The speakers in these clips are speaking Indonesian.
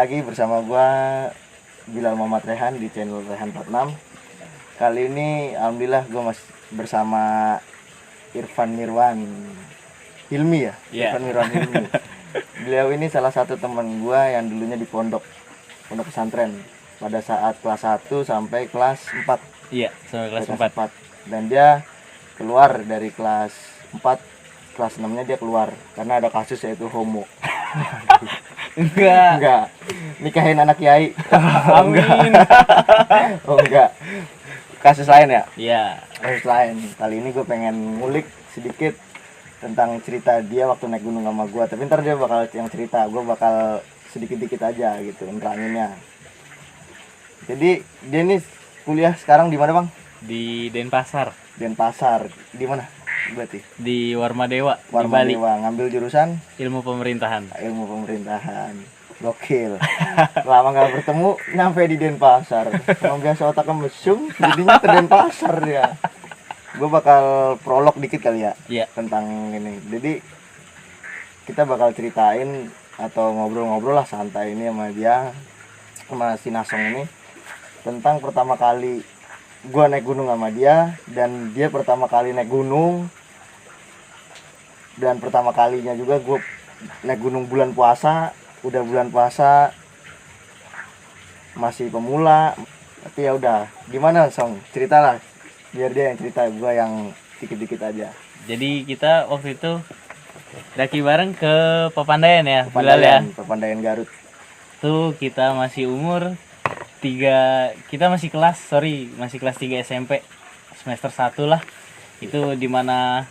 lagi bersama gua Bilal Muhammad Rehan di channel Rehan 46. Kali ini alhamdulillah gua masih bersama Irfan Mirwan Hilmi ya. Irfan Mirwan Hilmi. Beliau ini salah satu teman gua yang dulunya di pondok pesantren pada saat kelas 1 sampai kelas 4. Iya, sampai kelas 4. Dan dia keluar dari kelas 4, kelas 6-nya dia keluar karena ada kasus yaitu homo. Enggak. Nikahin anak kiai. Amin. Oh enggak. Kasus lain ya? Iya. Kasus lain. Kali ini gue pengen ngulik sedikit tentang cerita dia waktu naik gunung sama gue. Tapi ntar dia bakal yang cerita, gue bakal sedikit-dikit aja gitu neranginnya. Jadi dia nih kuliah sekarang di mana bang? Di Denpasar. Denpasar. Di mana? Berarti Di Warmadewa, di Bali. Warmadewa. Ngambil jurusan Ilmu pemerintahan. ilmu pemerintahan. Gokil. Lama nggak bertemu nyampe di Denpasar. Emang biasa otaknya mesum, jadinya ke Denpasar dia. Gue bakal prolog dikit kali ya. Iya. Tentang ini. Jadi kita bakal ceritain atau ngobrol-ngobrol lah santai ini sama dia, sama si Nasong ini, tentang pertama kali gue naik gunung sama dia, dan dia pertama kali naik gunung, dan pertama kalinya juga gue naik gunung bulan puasa. Udah bulan puasa, masih pemula, tapi ya udah. Gimana Song, ceritalah, biar dia yang cerita, gue yang dikit-dikit aja. Jadi kita waktu itu daki bareng ke Papandayan ya, Bilal ya. Papandayan Garut. Tuh kita masih umur 3, kita masih kelas 3 SMP, semester 1 lah. Itu dimana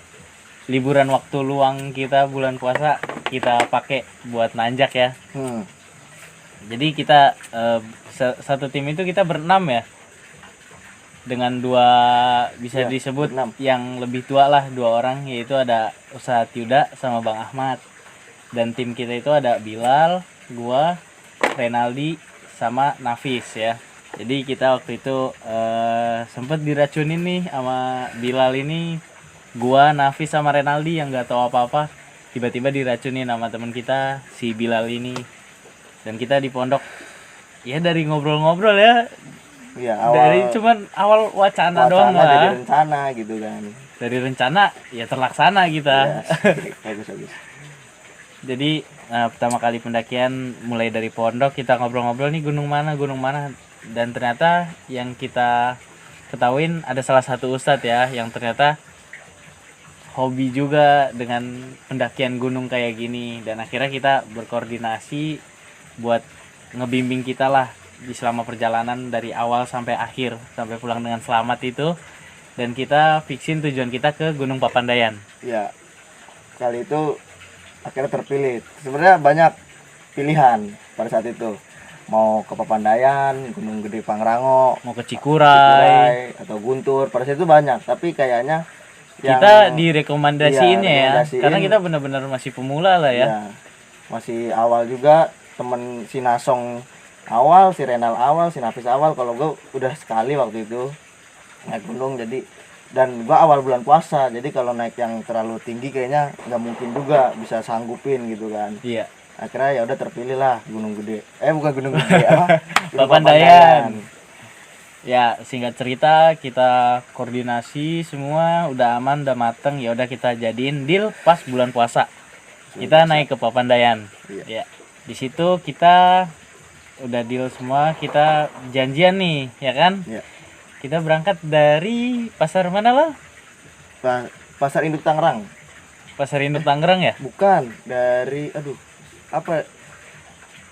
liburan waktu luang kita bulan puasa kita pakai buat nanjak ya. Jadi kita satu tim itu kita berenam ya, dengan dua bisa disebut berenam. Yang lebih tua lah, 2 orang, yaitu ada Ustadz Yuda sama Bang Ahmad. Dan tim kita itu ada Bilal, gua, Renaldi sama Nafis ya. Jadi kita waktu itu sempet diracunin nih sama Bilal ini. Gua, Nafis sama Renaldi yang nggak tahu apa-apa tiba-tiba diracunin sama teman kita si Bilal ini. Dan kita di pondok ya dari ngobrol-ngobrol ya. Iya, Dari cuman awal wacana doang lah. Dari rencana gitu kan. Dari rencana ya terlaksana kita. Bagus. Jadi pertama kali pendakian mulai dari pondok kita ngobrol-ngobrol nih gunung mana. Dan ternyata yang kita ketahuin ada salah satu ustadz ya yang ternyata hobi juga dengan pendakian gunung kayak gini. Dan akhirnya kita berkoordinasi buat ngebimbing kita lah di selama perjalanan dari awal sampai akhir, sampai pulang dengan selamat itu. Dan kita fixin tujuan kita ke Gunung Papandayan. Iya. Kali itu akhirnya terpilih. Sebenarnya banyak pilihan pada saat itu. Mau ke Papandayan, Gunung Gede Pangrango, Mau ke Cikuray atau Guntur. Pada saat itu banyak, tapi kayaknya kita direkomendasiinnya ya, rekomendasiin, karena kita benar-benar masih pemula lah ya. Iya, masih awal juga. Temen si Nasong awal, si Renal awal, si Nafis awal. Kalau gue udah sekali waktu itu naik gunung, jadi dan gue awal bulan puasa, jadi kalau naik yang terlalu tinggi kayaknya nggak mungkin juga bisa sanggupin gitu kan. Iya. Akhirnya ya udah terpilih lah Gunung Gede. Bukan Gunung Gede apa? Gunung Papandayan. Ya singkat cerita kita koordinasi semua udah aman, udah mateng, ya udah kita jadiin deal pas bulan puasa. Kita naik ke Papandayan. Iya. Ya. Di situ kita udah deal semua, kita janjian nih, ya kan? Iya. Kita berangkat dari pasar mana lah? Pasar Induk Tangerang. Pasar Induk Tangerang ya? Bukan, dari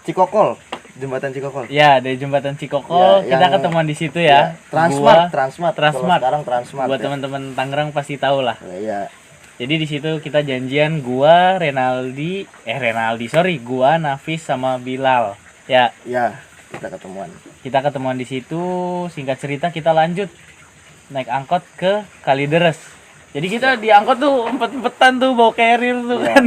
Cikokol, jembatan Cikokol. Ya, dari jembatan Cikokol Ya, kita ketemuan di situ ya. Transmart. Kalau Transmart. sekarang Transmart. Buat ya. teman-teman Tangerang pasti tahu lah. Iya. Jadi di situ kita janjian gua, gua, Nafis sama Bilal. Ya, Iya, kita ketemuan. kita ketemuan di situ. Singkat cerita kita lanjut naik angkot ke Kalideres. Jadi kita di angkot tuh empet-empetan tuh bawa carrier tuh kan.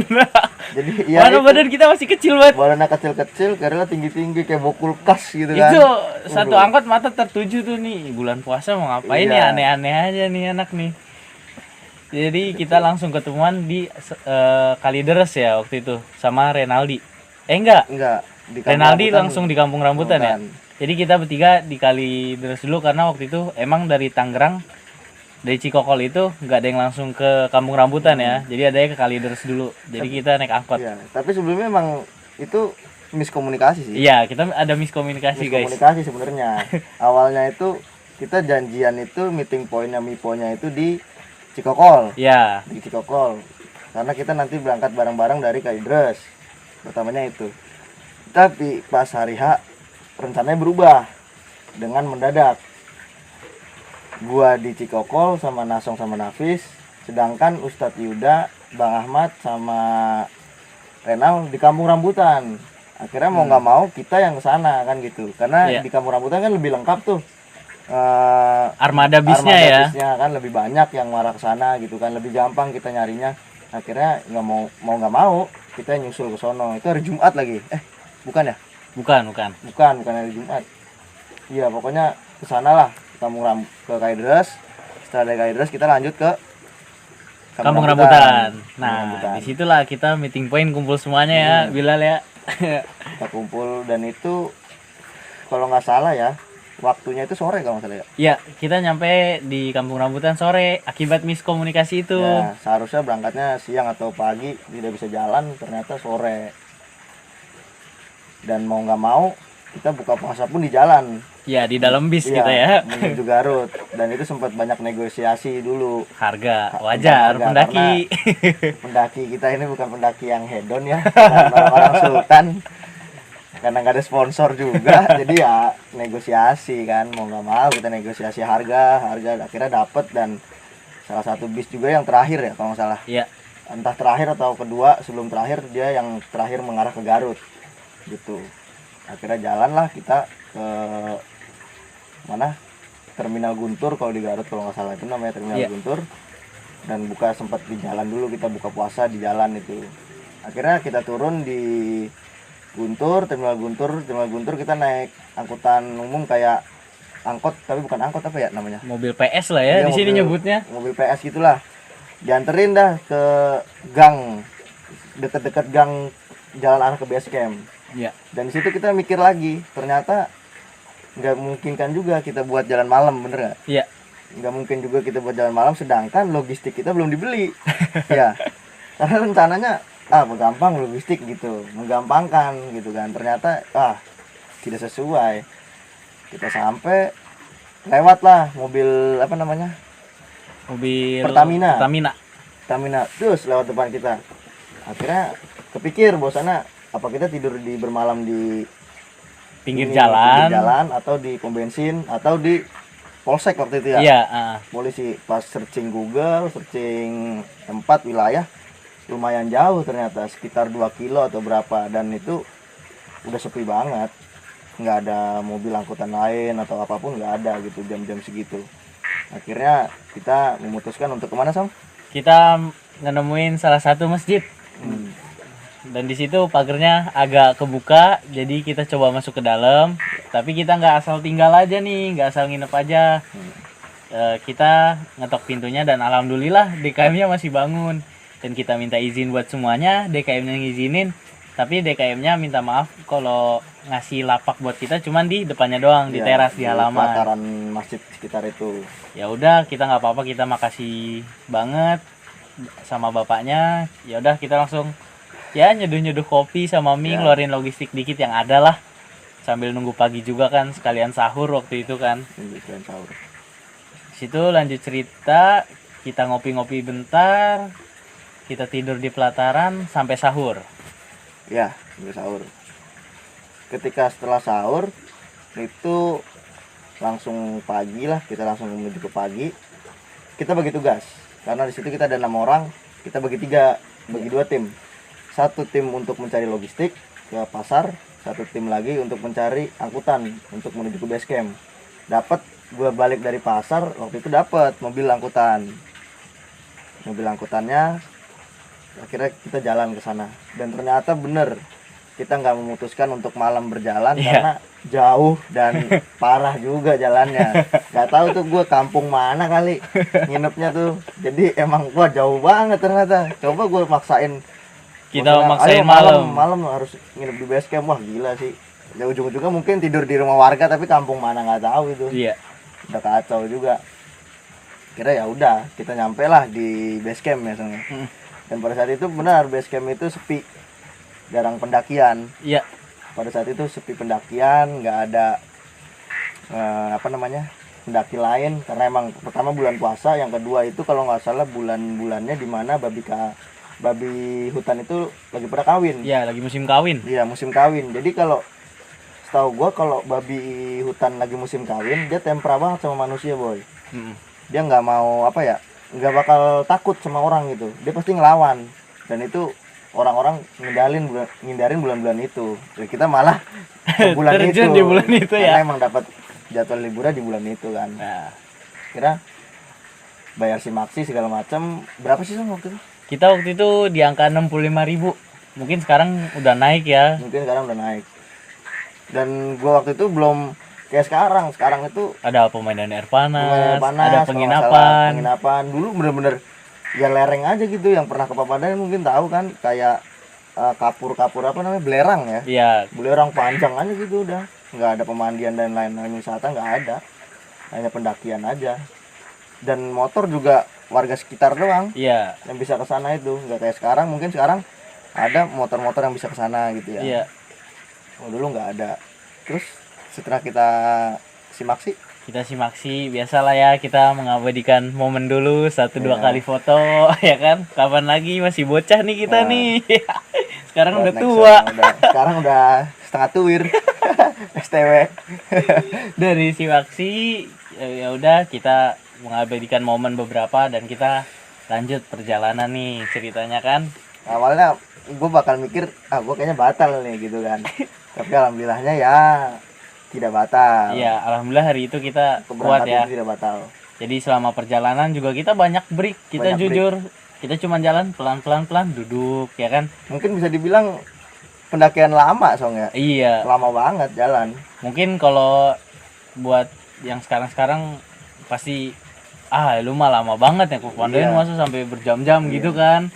Jadi badan kita masih kecil banget. badannya kecil-kecil, carrier tinggi-tinggi kayak bawa kulkas gitu kan. Itu satu angkot mata tertuju tuh nih. Bulan puasa mau ngapain ya, aneh-aneh aja nih anak nih. Jadi kita langsung ketemuan di Kalideres ya waktu itu sama Renaldi. Enggak. di Kampung Renaldi Rambutan. langsung di Kampung Rambutan ya. Jadi kita bertiga di Kalideres dulu karena waktu itu emang dari Tangerang, dari Cikokol itu nggak ada yang langsung ke Kampung Rambutan ya. Jadi ada yang ke Kalideres dulu. Jadi kita naik angkot. Iya, tapi sebelumnya emang itu miskomunikasi sih. Iya, kita ada miskomunikasi guys. Miskomunikasi sebenarnya. Awalnya itu kita janjian itu meeting pointnya Miponya itu di Cikokol. Iya. Di Cikokol. Karena kita nanti berangkat bareng-bareng dari Kalideres. Pertamanya itu. Tapi pas hari H rencananya berubah dengan mendadak. Gua di Cikokol sama Nasong sama Nafis, sedangkan Ustadz Yuda, Bang Ahmad sama Renal di Kampung Rambutan. Akhirnya mau nggak mau kita yang kesana kan gitu, karena Iya. di Kampung Rambutan kan lebih lengkap tuh. Armada bisnya ya. Bisnya kan lebih banyak yang marah ke sana gitu kan, lebih gampang kita nyarinya. Akhirnya nggak mau kita nyusul ke sono. Itu hari Jumat lagi. Bukan ya? Bukan. Bukan hari Jumat. Iya, pokoknya ke sana lah, ke Kalideres. Setelah dari Kalideres kita lanjut ke Kampung Rambutan. Kampung Nah, Rambutan. disitulah kita meeting point kumpul semuanya ya, Bilal ya. Kita kumpul dan itu kalau nggak salah ya, waktunya itu sore kalau nggak salah ya. Iya, kita nyampe di Kampung Rambutan sore akibat miskomunikasi itu. Ya, seharusnya berangkatnya siang atau pagi, tidak bisa jalan, ternyata sore. Dan mau nggak mau kita buka puasa pun di jalan. Ya, di dalam bis Iya, kita ya. menuju Garut. Dan itu sempat banyak negosiasi dulu. Harga wajar, Harga, pendaki. Pendaki kita ini bukan pendaki yang hedon ya, bukan orang sultan. Karena nggak ada sponsor juga, jadi ya negosiasi kan, mau nggak mau kita negosiasi harga akhirnya dapet. Dan salah satu bis juga yang terakhir ya kalau nggak salah, Iya, entah terakhir atau kedua sebelum terakhir, dia yang terakhir mengarah ke Garut gitu. Akhirnya jalanlah kita ke mana, Terminal Guntur kalau di Garut kalau nggak salah itu namanya Terminal Iya. Guntur. Dan sempat di jalan dulu, kita buka puasa di jalan itu. Akhirnya kita turun di Terminal Guntur kita naik angkutan umum kayak angkot, tapi bukan angkot, apa ya namanya? mobil PS lah ya Iya, di sini mobil- nyebutnya. Mobil PS gitulah. Dianterin dah ke gang, deket-deket gang jalan arah ke base camp. Iya. Dan di situ kita mikir lagi, ternyata nggak memungkinkan juga kita buat jalan malam, bener nggak? Iya. Nggak mungkin juga kita buat jalan malam, sedangkan logistik kita belum dibeli. Ya, karena rencananya gampang logistik gitu, menggampangkan gitu kan. Ternyata tidak sesuai. Kita sampai lewatlah mobil apa namanya, Mobil Pertamina. Pertamina. terus lewat depan kita. Akhirnya kepikir bahwasannya apa kita tidur bermalam di Pinggir pinggir jalan. jalan atau di pom bensin atau di polsek waktu itu ya. Iya, Polisi. Pas searching Google, searching tempat wilayah, lumayan jauh ternyata, sekitar 2 kilo atau berapa. Dan itu udah sepi banget, nggak ada mobil angkutan lain atau apapun, nggak ada gitu jam-jam segitu. Akhirnya kita memutuskan untuk kemana, Sam? Kita nemuin salah satu masjid. Dan di situ pagernya agak kebuka, jadi kita coba masuk ke dalam. Tapi kita nggak asal tinggal aja nih, nggak asal nginep aja. Kita ngetok pintunya dan alhamdulillah DKM-nya masih bangun. Dan kita minta izin buat semuanya, DKM-nya ngizinin. Tapi DKM-nya minta maaf kalau ngasih lapak buat kita cuman di depannya doang, di Ya, teras di halaman. pelataran masjid sekitar itu. Ya udah, kita nggak apa-apa, kita makasih banget sama bapaknya. Ya udah, kita langsung ya nyeduh kopi sama mie, Ya. ngeluarin logistik dikit yang ada lah, sambil nunggu pagi juga kan, sekalian sahur waktu itu kan. Lanjutkan sahur. Situ lanjut cerita, kita ngopi-ngopi bentar, kita tidur di pelataran sampai sahur. Ya, sambil sahur. Ketika setelah sahur itu langsung pagi lah, kita langsung menuju ke pagi. Kita bagi tugas karena di situ kita ada 6 orang, kita bagi 2 tim. Satu tim untuk mencari logistik ke pasar, satu tim lagi untuk mencari angkutan untuk menuju ke base camp. Dapat gue balik dari pasar waktu itu, dapat mobil angkutannya. Akhirnya kita jalan ke sana dan ternyata bener, kita nggak memutuskan untuk malam berjalan. Iya. Karena jauh dan parah juga jalannya. Nggak tahu tuh gue kampung mana kali nginepnya tuh. Jadi emang gua jauh banget ternyata. Coba gue maksain Kita Maksudnya, maksain ayo malam harus nginep di base camp. Wah gila sih. Ya ujung-ujungnya mungkin tidur di rumah warga tapi kampung mana nggak tahu itu. Iya. Udah kacau juga. Kira ya udah kita nyampe lah di base camp ya soalnya. Dan pada saat itu benar base camp itu sepi, jarang pendakian. Iya. Pada saat itu sepi pendakian, nggak ada pendaki lain karena emang pertama bulan puasa, yang kedua itu kalau nggak salah bulan-bulannya di mana babi hutan itu lagi pada kawin. Iya, lagi musim kawin. Iya, musim kawin. Jadi kalau setahu gua kalau babi hutan lagi musim kawin, dia tempera banget sama manusia, boy. Dia nggak mau nggak bakal takut sama orang gitu. Dia pasti ngelawan. Dan itu orang-orang ngindarin bulan-bulan itu. Ya, kita malah ke bulan itu. Terjun di bulan itu ya. Karena emang dapat jadwal liburnya di bulan itu kan. Nah, Kira bayar simaksi segala macam. Berapa sih Sam waktu itu? kita waktu itu di angka 65.000. Mungkin sekarang udah naik ya. Mungkin sekarang udah naik. Dan gua waktu itu belum kayak sekarang. Sekarang itu Ada pemainan air panas, panas, ada kalau nggak salah, penginapan. penginapan. Dulu bener-bener ya lereng aja gitu. Yang pernah ke Papandayan mungkin tahu kan, kayak kapur-kapur belerang ya. Iya, Belerang panjang aja gitu udah. Nggak ada pemandian dan lain-lain wisata, nggak ada. Hanya pendakian aja. Dan motor juga warga sekitar doang iya, yang bisa ke sana itu. Nggak kayak sekarang, mungkin sekarang ada motor-motor yang bisa ke sana gitu ya. iya. Oh, dulu nggak ada. Terus setelah kita simaksi, Kita simaksi biasalah ya, kita mengabadikan momen dulu 1-2 Iya. kali foto ya kan. Kapan lagi, masih bocah nih kita Nah. nih. Sekarang udah next tua. one, sekarang udah setengah tuwir. STW. Dari simaksi ya udah kita mengabadikan momen beberapa dan kita lanjut perjalanan nih ceritanya kan. Awalnya gue bakal mikir, gue kayaknya batal nih gitu kan. Tapi alhamdulillahnya ya tidak batal. Iya, alhamdulillah hari itu kita kuat Keberangkatan ya. itu tidak batal. Jadi selama perjalanan juga kita banyak break, kita Banyak jujur. Kita cuma jalan pelan-pelan duduk ya kan. Mungkin bisa dibilang pendakian lama soalnya. Iya. Lama banget jalan. Mungkin kalau buat yang sekarang-sekarang pasti lu mah lama banget ya ke Papandayan, Iya. masa sampai berjam-jam gitu kan.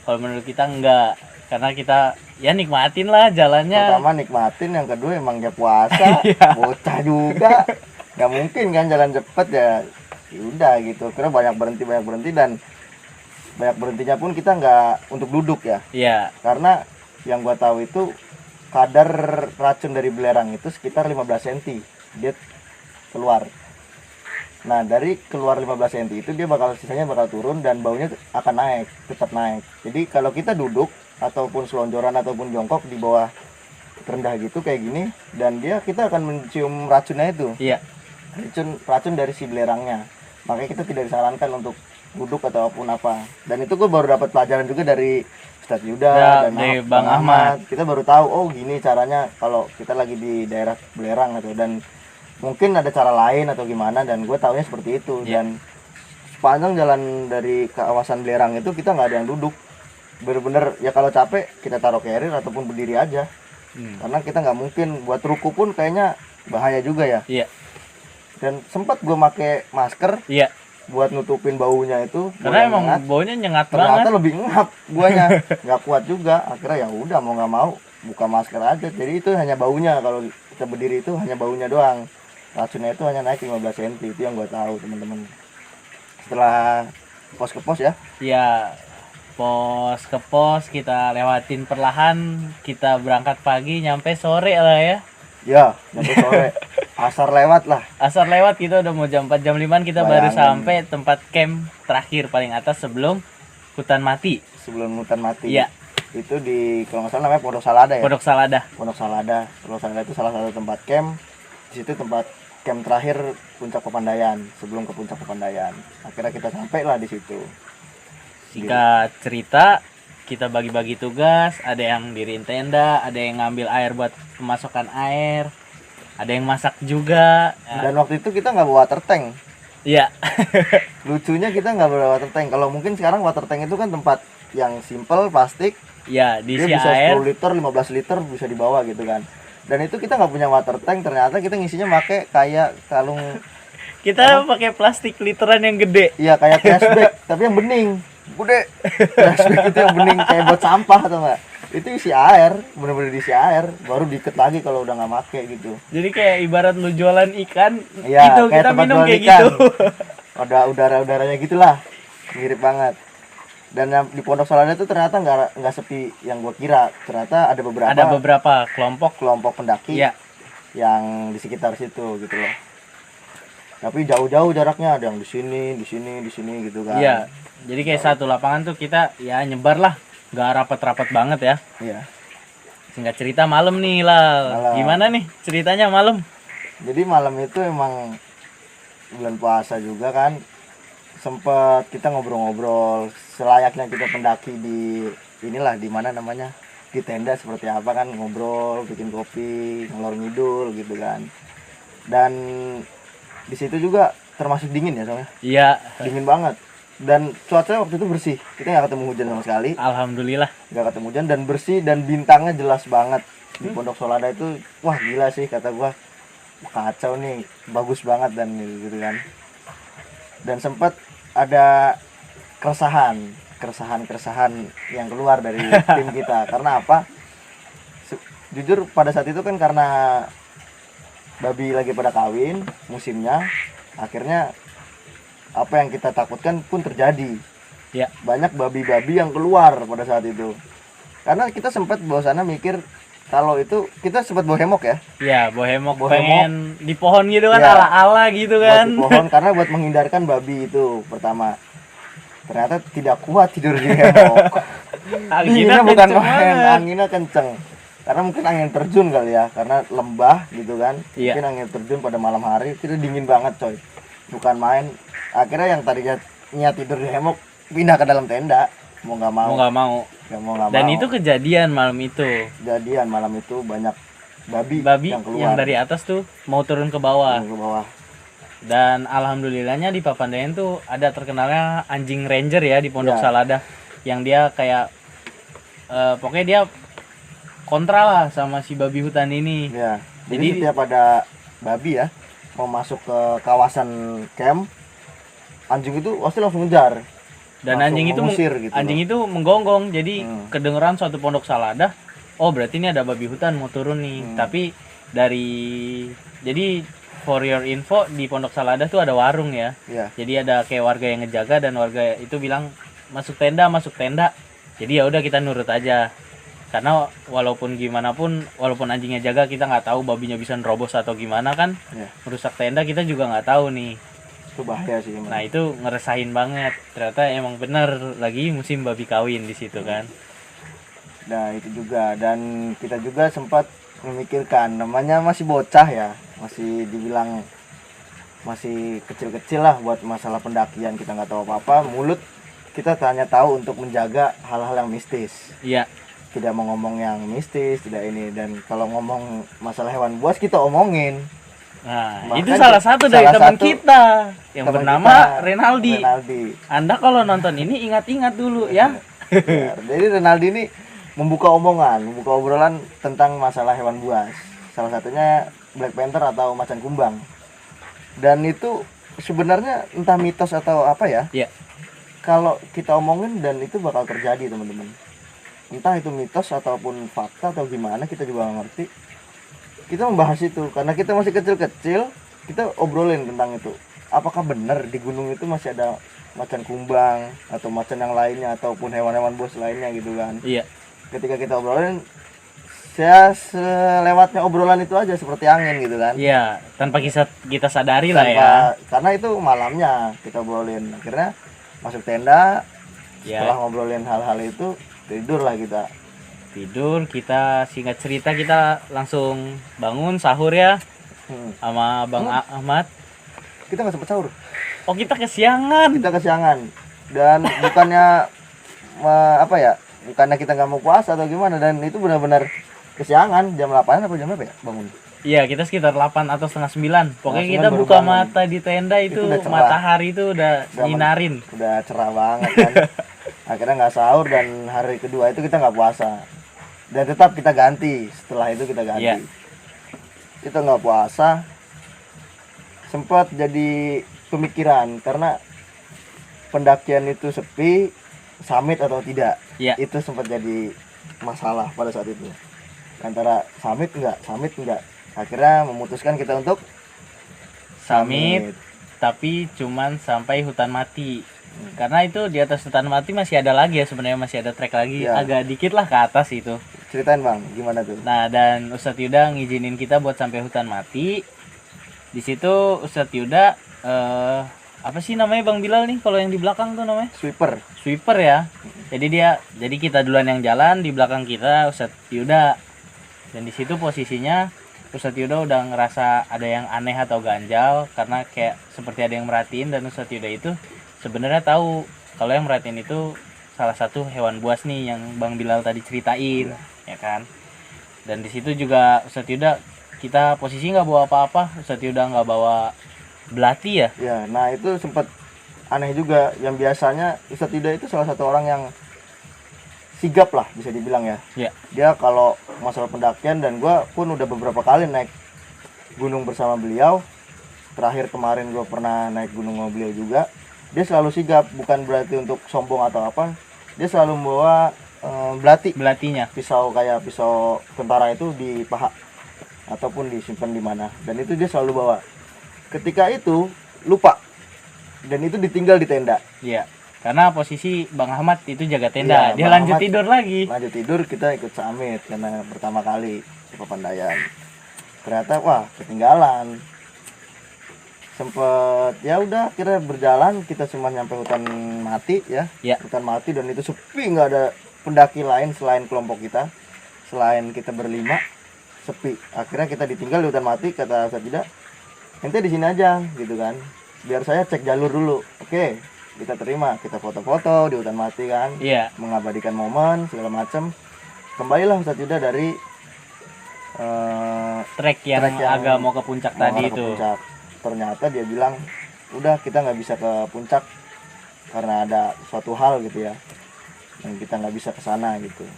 Kalau menurut kita enggak, karena kita ya nikmatin lah jalannya. Pertama nikmatin, yang kedua emang dia puasa, Iya. bocah juga. Gak mungkin kan jalan cepet ya. Udah gitu. Karena banyak berhenti dan banyak berhentinya pun kita nggak untuk duduk ya. Iya. Karena yang gua tahu itu kadar racun dari belerang itu sekitar 15 cm dia keluar. Nah, dari keluar 15 cm itu dia sisanya bakal turun dan baunya akan naik, tetap naik. Jadi kalau kita duduk ataupun selonjoran ataupun jongkok di bawah rendah gitu kayak gini, dan kita akan mencium racunnya itu. Iya. Racun dari si belerangnya. Makanya kita tidak disarankan untuk duduk ataupun apa. Dan itu gue baru dapat pelajaran juga dari Ustadz Yuda Ya, dan dari Bang Bang Ahmad. Kita baru tahu, oh gini caranya kalau kita lagi di daerah belerang gitu. Dan mungkin ada cara lain atau gimana, dan gue taunya seperti itu. Iya. Dan sepanjang jalan dari kawasan belerang itu kita nggak ada yang duduk. Bener-bener ya kalau capek kita taruh carrier ataupun berdiri aja. Karena kita nggak mungkin buat ruku pun kayaknya bahaya juga ya. Iya. Dan sempat gue pakai masker Iya. buat nutupin baunya itu. Karena Gua emang nyengat. baunya nyengat Ternyata banget. lebih ngap guanya. Nggak kuat juga. Akhirnya ya udah mau nggak mau buka masker aja. Jadi itu hanya baunya, kalau kita berdiri itu hanya baunya doang. Racunnya itu hanya naik 15 cm, itu yang gue tahu teman-teman. Setelah pos ke pos ya. Iya. Pos ke pos kita lewatin perlahan, kita berangkat pagi nyampe sore lah ya. Ya, nyampe sore. Asar lewat lah. Asar lewat, kita udah mau jam 4 jam 5 kita baru Bayangin. sampai tempat camp terakhir paling atas sebelum hutan mati. Sebelum hutan mati. Iya. Itu di kalau nggak salah namanya Pondok Salada ya. Pondok Salada. Pondok Salada. Pondok Salada itu salah satu tempat camp. Di situ tempat camp terakhir Puncak Papandayan, sebelum ke Puncak Papandayan. Akhirnya kita sampai lah di situ. Singkat cerita, kita bagi-bagi tugas, ada yang diriin tenda, ada yang ngambil air buat pemasokan air, ada yang masak juga. Dan waktu itu kita nggak bawa water tank. Iya. Lucunya kita nggak bawa water tank. Kalau mungkin sekarang water tank itu kan tempat yang simple, plastik. Ya, Dia diisi bisa air. 10 liter, 15 liter bisa dibawa gitu kan. Dan itu kita nggak punya water tank, ternyata kita ngisinya pakai kayak kalung, Kita pakai plastik literan yang gede. iya kayak cashback, tapi yang bening. Bude flashback itu yang bening kayak buat sampah atau enggak, itu isi air, bener-bener diisi air baru diikat lagi kalau udah nggak make gitu. Jadi kayak ibarat lu jualan ikan, Iya, itu kayak kita tempat minum jualan kayak ikan. gitu. Ada udara-udaranya gitulah, mirip banget. Dan yang di Pondok Salada itu ternyata nggak sepi yang gua kira, ternyata ada Beberapa kelompok. kelompok pendaki Iya. yang di sekitar situ gitu loh. Tapi jauh-jauh jaraknya, ada yang di sini gitu kan. Iya. Jadi kayak satu lapangan tuh kita ya nyebar lah, nggak rapat-rapat banget ya. Iya. Singkat cerita malam nih lah. Malam. Gimana nih ceritanya malam? Jadi malam itu emang bulan puasa juga kan, sempet kita ngobrol-ngobrol selayaknya kita pendaki di inilah, di mana namanya, di tenda seperti apa kan, ngobrol, bikin kopi, ngelor ngidul gitu kan. Dan di situ juga termasuk dingin ya soalnya, Iya. dingin banget. Dan cuacanya waktu itu bersih, kita nggak ketemu hujan sama sekali, Alhamdulillah. nggak ketemu hujan dan bersih, dan bintangnya jelas banget di Pondok Solada itu. Wah gila sih kata gua, kacau nih, bagus banget dan gitu kan. Dan sempat ada keresahan yang keluar dari tim kita. Karena apa? Jujur pada saat itu kan karena babi lagi pada kawin musimnya, akhirnya apa yang kita takutkan pun terjadi. Ya. Banyak babi-babi yang keluar pada saat itu. Karena kita sempat bahwasannya mikir kalau itu, kita sempat bawa hemok ya. Iya, bohemok Bawa pengen di pohon gitu kan, Iya. ala-ala gitu Buat kan. di pohon karena buat menghindarkan babi itu pertama. Ternyata tidak kuat tidur di hemok. Anginnya Dinginnya bukan kenceng main, banget. anginnya kenceng. Karena mungkin angin terjun kali ya, karena lembah gitu kan. Iya. Mungkin angin terjun pada malam hari itu dingin banget coy. Bukan main. Akhirnya yang tadinya niat tidur di hemok pindah ke dalam tenda, mau nggak mau. Mau nggak mau. Dan Dan itu kejadian malam itu. kejadian malam itu banyak babi Babi yang keluar yang dari atas tuh mau turun ke bawah. ke bawah. Dan alhamdulillahnya di Papandayan tuh ada terkenalnya anjing ranger ya di Pondok Ya. Salada, yang dia kayak pokoknya dia kontra lah sama si babi hutan ini. Ya. Jadi Jadi- setiap ada babi ya mau masuk ke kawasan camp, anjing itu pasti langsung ngejar. Dan Langsung anjing itu mengusir gitu anjing loh. itu menggonggong, jadi Hmm. kedengeran suatu Pondok Salada, oh berarti ini ada babi hutan mau turun nih. Tapi jadi for your info, di Pondok Salada tuh ada warung ya. Ya. Jadi ada kayak warga yang ngejaga, dan warga itu bilang masuk tenda. Jadi ya udah kita nurut aja. Karena walaupun gimana pun, walaupun anjingnya jaga, kita nggak tahu babinya bisa nerobos atau gimana kan. Ya. Merusak tenda kita juga nggak tahu nih. Itu bahaya sih emang. Nah itu ngeresahin banget. Ternyata emang bener lagi musim babi kawin di situ kan. Nah itu juga, dan kita juga sempat memikirkan, namanya masih bocah ya, masih dibilang masih kecil-kecil lah buat masalah pendakian, kita nggak tahu apa-apa. Mulut kita hanya tahu untuk menjaga hal-hal yang mistis, Iya. tidak mau ngomong yang mistis, tidak ini. Dan kalau ngomong masalah hewan buas kita omongin. Nah Bahkan itu salah satu dari salah teman satu kita yang teman bernama kita, Renaldi. Renaldi. Anda kalau nonton ini ingat-ingat dulu ya. Ya, jadi Renaldi ini membuka obrolan tentang masalah hewan buas. Salah satunya Black Panther atau macan kumbang. Dan itu sebenarnya entah mitos atau apa ya. Iya. Kalau kita omongin dan itu bakal terjadi teman-teman. Entah itu mitos ataupun fakta atau gimana, kita juga nggak ngerti. Kita membahas itu karena kita masih kecil-kecil, kita obrolin tentang itu. Apakah benar di gunung itu masih ada macan kumbang atau macan yang lainnya ataupun hewan-hewan buas lainnya gitu kan. Iya. Ketika kita obrolin, saya selewatnya obrolan itu aja seperti angin gitu kan. Iya, tanpa kita sadari lah ya. Karena itu malamnya kita obrolin. Akhirnya masuk tenda, Ya, setelah ngobrolin hal-hal itu, tidur lah kita. tidur, kita singkat cerita kita langsung bangun sahur ya sama Bang Ahmad. Kita nggak sempet sahur, Oh, kita kesiangan. kita kesiangan. Dan bukannya apa ya, bukannya kita nggak mau puasa atau gimana, dan itu benar-benar kesiangan. Jam 8 apa jam berapa ya bangun? Iya, kita sekitar 8 atau setengah 9. Pokoknya Setengah kita 9 baru buka bangun. mata di tenda itu udah cerah. matahari itu udah Udah nyinarin. Udah cerah banget kan. Akhirnya nggak sahur, dan hari kedua itu kita nggak puasa. Dan tetap kita ganti, setelah itu kita ganti. Iya. Kita nggak puasa. Sempat jadi pemikiran karena pendakian itu sepi, summit atau tidak. Iya. Itu sempat jadi masalah pada saat itu. Antara summit enggak. Akhirnya memutuskan kita untuk Summit, tapi cuman sampai hutan mati. Karena itu di atas hutan mati masih ada lagi ya, sebenarnya masih ada trek lagi, Iya. agak dikit lah ke atas itu. Ceritain Bang, gimana tuh? Nah, dan Ustadz Yuda ngizinin kita buat sampai hutan mati. Di situ Ustadz Yuda apa sih namanya Bang Bilal nih kalau yang di belakang tuh namanya? Sweeper. Sweeper ya. Jadi kita duluan yang jalan, di belakang kita Ustadz Yuda. Dan di situ posisinya Ustadz Yuda udah ngerasa ada yang aneh atau ganjal karena kayak seperti ada yang merhatiin, dan Ustadz Yuda itu sebenarnya tahu kalau yang merhatiin itu salah satu hewan buas nih yang Bang Bilal tadi ceritain, ya kan. Dan di situ juga Ustadz Yuda, kita posisi nggak bawa apa-apa, Ustadz Yuda nggak bawa belati ya. Ya, nah itu sempat aneh juga. Yang biasanya Ustadz Yuda itu salah satu orang yang sigap lah bisa dibilang ya. Ya. Dia kalau masalah pendakian, dan gue pun udah beberapa kali naik gunung bersama beliau. Terakhir kemarin gue pernah naik gunung sama beliau juga. Dia selalu sigap, bukan berarti untuk sombong atau apa. Dia selalu membawa Belatinya. pisau kayak pisau tentara itu di paha ataupun disimpan di mana. Dan itu dia selalu bawa. Ketika itu lupa, dan itu ditinggal di tenda. Iya. Karena posisi Bang Ahmad itu jaga tenda, Iya, dia Bang lanjut Ahmad tidur lagi. Lanjut tidur, kita ikut summit karena pertama kali ke Papandayan. Ternyata wah ketinggalan. Sempet ya udah akhirnya berjalan, kita cuma nyampe hutan mati ya. Ya. Hutan mati, dan itu sepi, nggak ada pendaki lain selain kelompok kita. Selain kita berlima, sepi. Akhirnya kita ditinggal di hutan mati. Kata Ustadz Yuda, ente di sini aja gitu kan. Biar saya cek jalur dulu. Oke. Kita terima, kita foto-foto di hutan mati kan, Iya. mengabadikan momen segala macam. Kembalilah Ustadz Yuda dari Trek yang Trek yang agak mau ke puncak mau tadi arah ke itu. puncak. Ternyata dia bilang udah kita nggak bisa ke puncak karena ada suatu hal gitu ya, dan kita nggak bisa ke sana gitu.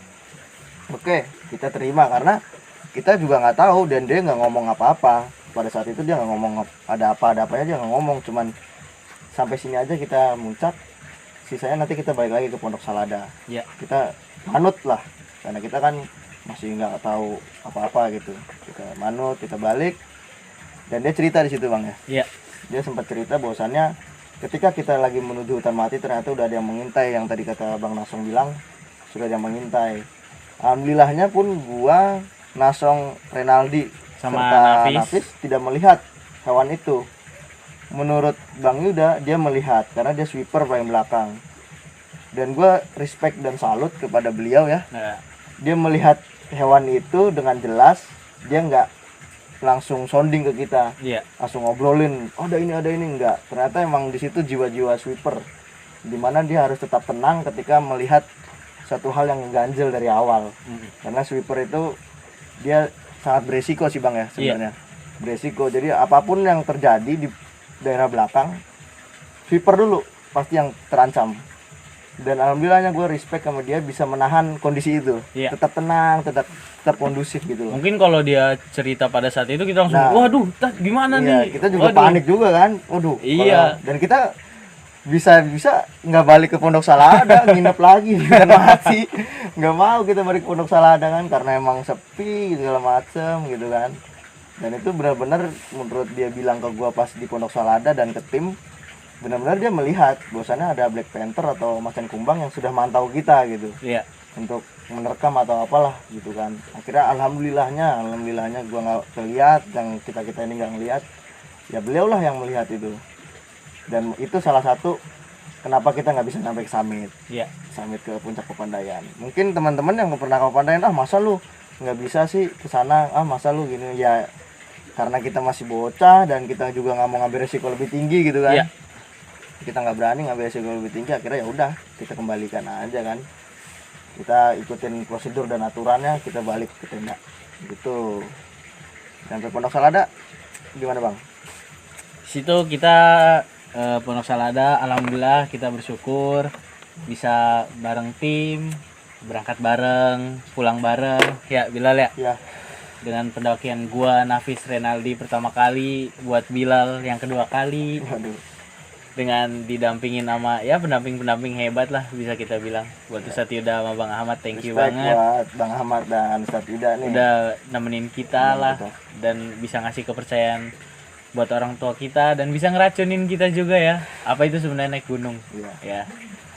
Oke, kita terima karena kita juga nggak tahu, dan dia nggak ngomong apa-apa pada saat itu. Dia nggak ngomong ada apanya, dia nggak ngomong, cuman sampai sini aja kita muncak, sisanya nanti kita balik lagi ke Pondok Salada. Ya. Kita manut lah, karena kita kan masih nggak tahu apa-apa gitu. Kita manut, kita balik, dan dia cerita di situ Bang ya. Iya. Dia sempat cerita bahwasannya ketika kita lagi menuju hutan mati, ternyata udah ada yang mengintai, yang tadi kata Bang Nasong bilang sudah ada yang mengintai. Alhamdulillahnya pun gua, Nasong, Renaldi Sama serta Nafis. Nafis tidak melihat hewan itu. Menurut Bang Yuda, dia melihat karena dia sweeper paling belakang. Dan gue respect dan salut kepada beliau ya. Nah, Dia melihat hewan itu dengan jelas. Dia nggak langsung sounding ke kita, iya. langsung ngobrolin, oh, ada ini enggak. Ternyata emang di situ jiwa-jiwa sweeper, dimana dia harus tetap tenang ketika melihat satu hal yang ganjil dari awal. Karena sweeper itu dia sangat beresiko sih Bang ya sebenarnya. Beresiko. Jadi apapun yang terjadi di daerah belakang, sweeper dulu pasti yang terancam. Dan alhamdulillahnya gue respect sama dia bisa menahan kondisi itu. Iya. Tetap tenang, tetap kondusif gitu loh. Mungkin kalau dia cerita pada saat itu kita langsung, Nah, waduh, gimana Iya, nih? kita juga Waduh. panik juga kan. Waduh. Iya. Dan kita bisa nggak balik ke Pondok Salada, nginep lagi kan mati. Nggak mau kita balik ke Pondok Salada kan, karena emang sepi segala macem gitu kan. Dan itu benar-benar menurut dia bilang ke gua pas di Pondok Salada dan ke tim, benar-benar dia melihat bahwasannya ada Black Panther atau macan kumbang yang sudah mantau kita gitu, Iya. untuk menerkam atau apalah gitu kan. Akhirnya alhamdulillahnya gua nggak ngeliat, yang kita ini nggak ngeliat, ya beliau lah yang melihat itu. Dan itu salah satu kenapa kita nggak bisa sampai ke summit, Iya. summit ke puncak Papandayan. Mungkin teman-teman yang pernah ke Papandayan, masa lu nggak bisa sih ke sana, masa lu gini, ya karena kita masih bocah dan kita juga nggak mau ngambil resiko lebih tinggi gitu kan. Iya. Kita nggak berani ngambil resiko lebih tinggi, akhirnya ya udah kita kembalikan aja kan. Kita ikutin prosedur dan aturannya, kita balik ke tenda gitu. Sampai Pondok Salada gimana Bang? Situ kita Pondok Salada, alhamdulillah kita bersyukur bisa bareng tim, berangkat bareng, pulang bareng. Ya Bilal ya. Ya, Dengan pendakian gua, Nafis, Renaldi pertama kali, buat Bilal yang kedua kali. waduh. dengan didampingin sama ya pendamping-pendamping hebat lah bisa kita bilang. Buat Ustadz Yuda sama Bang Ahmad, thank you Respect banget buat Bang Ahmad dan Ustadz Yuda nih. udah nemenin kita lah kita. dan bisa ngasih kepercayaan buat orang tua kita dan bisa ngeracunin kita juga ya. Apa itu sebenarnya naik gunung? Iya. Ya.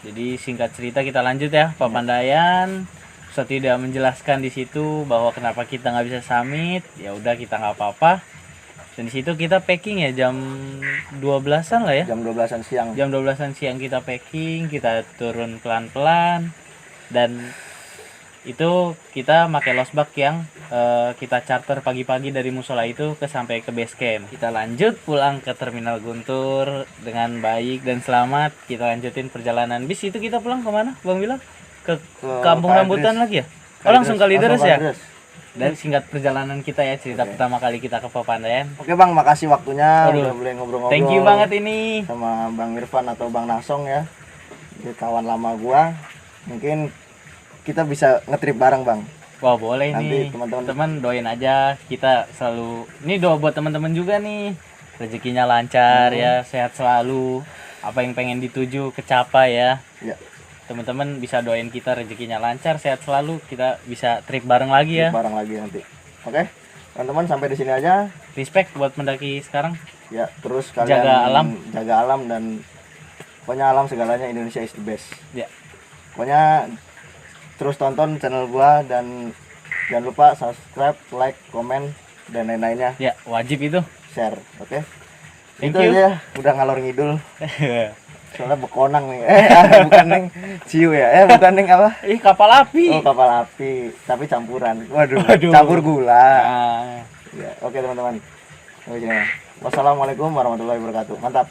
Jadi singkat cerita kita lanjut ya, Papandayan. Ustadz Yuda menjelaskan di situ bahwa kenapa kita nggak bisa summit. Ya udah kita nggak apa-apa. Dan di situ kita packing ya jam 12-an lah ya. Jam 12-an siang. Jam 12-an siang kita packing, kita turun pelan-pelan dan itu kita pakai losbak yang kita charter pagi-pagi dari musola itu sampai ke base camp. Kita lanjut pulang ke terminal Guntur dengan baik dan selamat. Kita lanjutin perjalanan bis itu kita pulang kemana Bang bilang? Ke Kampung Kalideres. Rambutan lagi ya? Oh langsung Kalideres ya? Kalideres. Dan singkat perjalanan kita ya, cerita pertama kali kita ke Papandayan. Oke Bang, makasih waktunya Aduh, udah boleh ngobrol-ngobrol. Thank you banget ini. Sama Bang Irfan atau Bang Nasong ya. Dia kawan lama gua. Mungkin kita bisa ngetrip bareng Bang. Wah boleh Nanti nih teman-teman- teman doain aja kita selalu ini doa buat teman-teman juga nih rezekinya lancar ya sehat selalu apa yang pengen dituju kecapai ya Ya, teman-teman bisa doain kita rezekinya lancar sehat selalu kita bisa trip bareng lagi ya trip bareng lagi nanti. Oke. Teman-teman sampai di sini aja. respect buat mendaki sekarang Ya, terus kalian jaga alam dan pokoknya alam segalanya, Indonesia is the best. ya Pokoknya terus tonton channel gua dan jangan lupa subscribe, like, komen dan lain-lainnya, ya wajib itu. share. Oke. Thank Itu you. aja, udah ngalor ngidul. Soalnya bekonang nih. Bukan neng ciu ya. Bukan neng apa? Ih kapal api. Oh, kapal api, tapi campuran. Waduh, Waduh. campur gula. Nah. Ya, oke teman-teman. Sampai jumpa. Wassalamualaikum warahmatullahi wabarakatuh. Mantap.